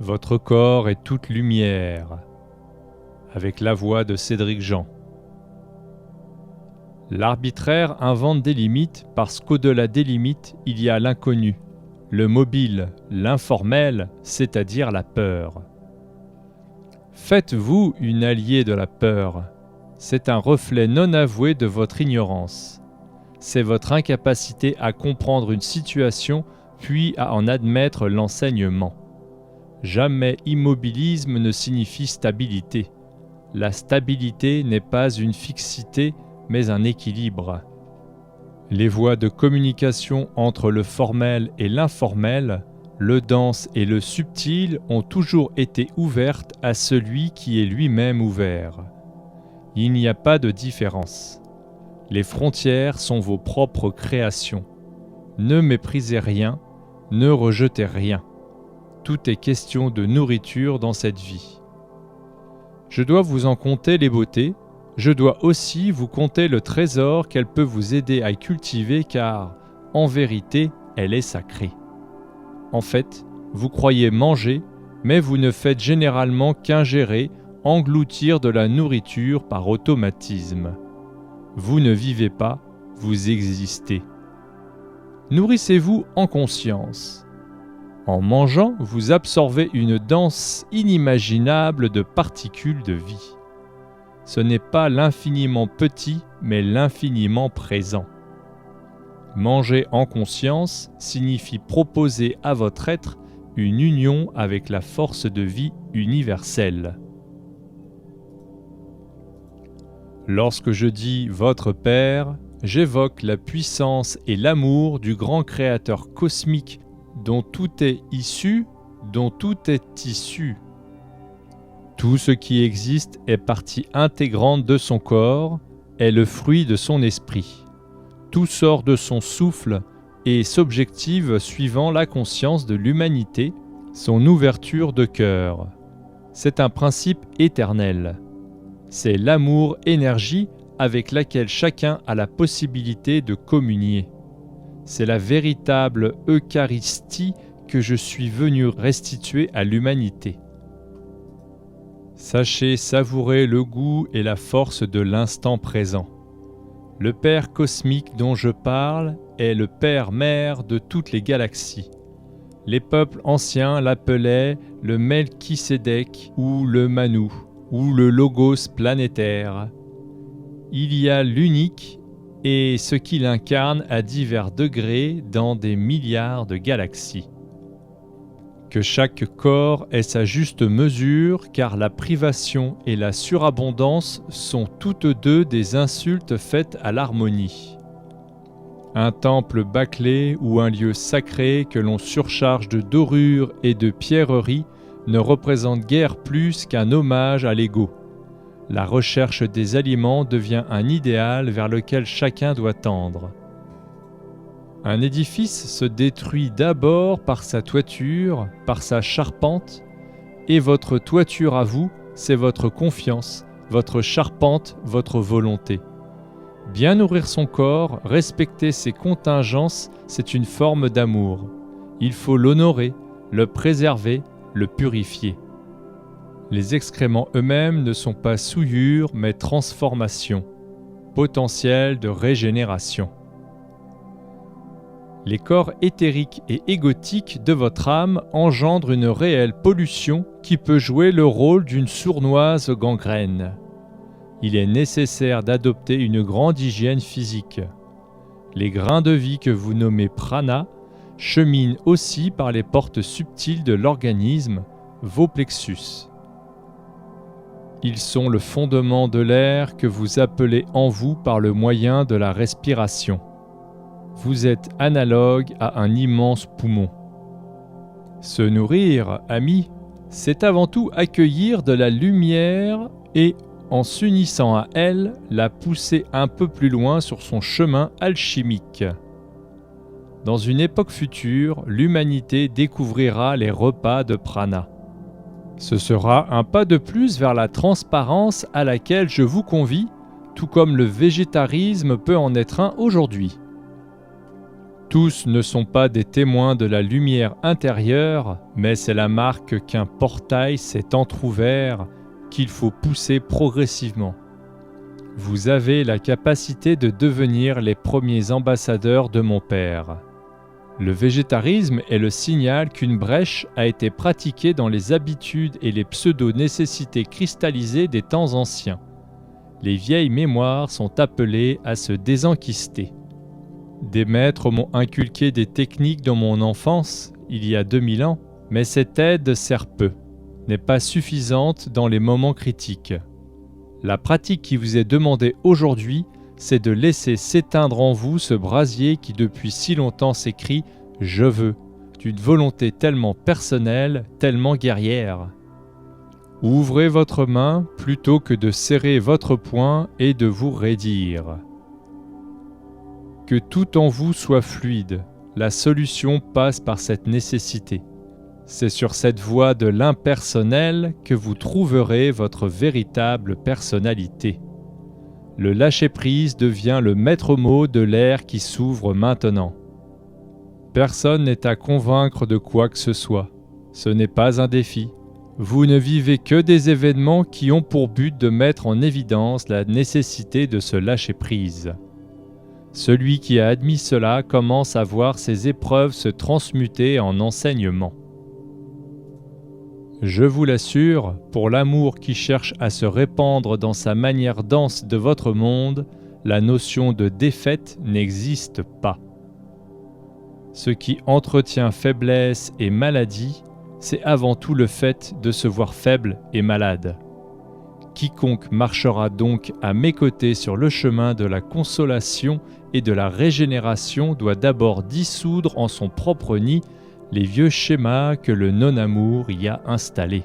Votre corps est toute lumière, avec la voix de Cédric Jean. L'arbitraire invente des limites parce qu'au-delà des limites, il y a l'inconnu, le mobile, l'informel, c'est-à-dire la peur. Faites-vous une alliée de la peur. C'est un reflet non avoué de votre ignorance. C'est votre incapacité à comprendre une situation puis à en admettre l'enseignement. Jamais immobilisme ne signifie stabilité. La stabilité n'est pas une fixité, mais un équilibre. Les voies de communication entre le formel et l'informel, le dense et le subtil ont toujours été ouvertes à celui qui est lui-même ouvert. Il n'y a pas de différence. Les frontières sont vos propres créations. Ne méprisez rien, ne rejetez rien. Tout est question de nourriture dans cette vie. Je dois vous en conter les beautés, je dois aussi vous conter le trésor qu'elle peut vous aider à cultiver car, en vérité, elle est sacrée. En fait, vous croyez manger, mais vous ne faites généralement qu'ingérer, engloutir de la nourriture par automatisme. Vous ne vivez pas, vous existez. Nourrissez-vous en conscience. En mangeant, vous absorbez une danse inimaginable de particules de vie. Ce n'est pas l'infiniment petit, mais l'infiniment présent. Manger en conscience signifie proposer à votre être une union avec la force de vie universelle. Lorsque je dis « votre Père », j'évoque la puissance et l'amour du grand créateur cosmique dont tout est issu, dont tout est issu. Tout ce qui existe est partie intégrante de son corps, est le fruit de son esprit. Tout sort de son souffle et s'objective suivant la conscience de l'humanité, son ouverture de cœur. C'est un principe éternel. C'est l'amour-énergie avec laquelle chacun a la possibilité de communier. C'est la véritable Eucharistie que je suis venu restituer à l'humanité. Sachez savourer le goût et la force de l'instant présent. Le Père cosmique dont je parle est le Père-Mère de toutes les galaxies. Les peuples anciens l'appelaient le Melchisédek ou le Manu ou le Logos planétaire. Il y a l'unique et ce qu'il incarne à divers degrés dans des milliards de galaxies. Que chaque corps ait sa juste mesure, car la privation et la surabondance sont toutes deux des insultes faites à l'harmonie. Un temple bâclé ou un lieu sacré que l'on surcharge de dorures et de pierreries ne représente guère plus qu'un hommage à l'ego. La recherche des aliments devient un idéal vers lequel chacun doit tendre. Un édifice se détruit d'abord par sa toiture, par sa charpente, et votre toiture à vous, c'est votre confiance, votre charpente, votre volonté. Bien nourrir son corps, respecter ses contingences, c'est une forme d'amour. Il faut l'honorer, le préserver, le purifier. Les excréments eux-mêmes ne sont pas souillures, mais transformations, potentiel de régénération. Les corps éthériques et égotiques de votre âme engendrent une réelle pollution qui peut jouer le rôle d'une sournoise gangrène. Il est nécessaire d'adopter une grande hygiène physique. Les grains de vie que vous nommez prana cheminent aussi par les portes subtiles de l'organisme, vos plexus. Ils sont le fondement de l'air que vous appelez en vous par le moyen de la respiration. Vous êtes analogue à un immense poumon. Se nourrir, amis, c'est avant tout accueillir de la lumière et, en s'unissant à elle, la pousser un peu plus loin sur son chemin alchimique. Dans une époque future, l'humanité découvrira les repas de prana. Ce sera un pas de plus vers la transparence à laquelle je vous convie, tout comme le végétarisme peut en être un aujourd'hui. Tous ne sont pas des témoins de la lumière intérieure, mais c'est la marque qu'un portail s'est entrouvert, qu'il faut pousser progressivement. Vous avez la capacité de devenir les premiers ambassadeurs de mon Père. Le végétarisme est le signal qu'une brèche a été pratiquée dans les habitudes et les pseudo-nécessités cristallisées des temps anciens. Les vieilles mémoires sont appelées à se désenquister. Des maîtres m'ont inculqué des techniques dans mon enfance, il y a 2000 ans, mais cette aide sert peu, n'est pas suffisante dans les moments critiques. La pratique qui vous est demandée aujourd'hui, c'est de laisser s'éteindre en vous ce brasier qui depuis si longtemps s'écrie « Je veux », d'une volonté tellement personnelle, tellement guerrière. Ouvrez votre main plutôt que de serrer votre poing et de vous raidir. Que tout en vous soit fluide, la solution passe par cette nécessité. C'est sur cette voie de l'impersonnel que vous trouverez votre véritable personnalité. Le lâcher-prise devient le maître mot de l'ère qui s'ouvre maintenant. Personne n'est à convaincre de quoi que ce soit. Ce n'est pas un défi. Vous ne vivez que des événements qui ont pour but de mettre en évidence la nécessité de se lâcher prise. Celui qui a admis cela commence à voir ses épreuves se transmuter en enseignement. Je vous l'assure, pour l'amour qui cherche à se répandre dans sa manière dense de votre monde, la notion de défaite n'existe pas. Ce qui entretient faiblesse et maladie, c'est avant tout le fait de se voir faible et malade. Quiconque marchera donc à mes côtés sur le chemin de la consolation et de la régénération doit d'abord dissoudre en son propre nid les vieux schémas que le non-amour y a installés.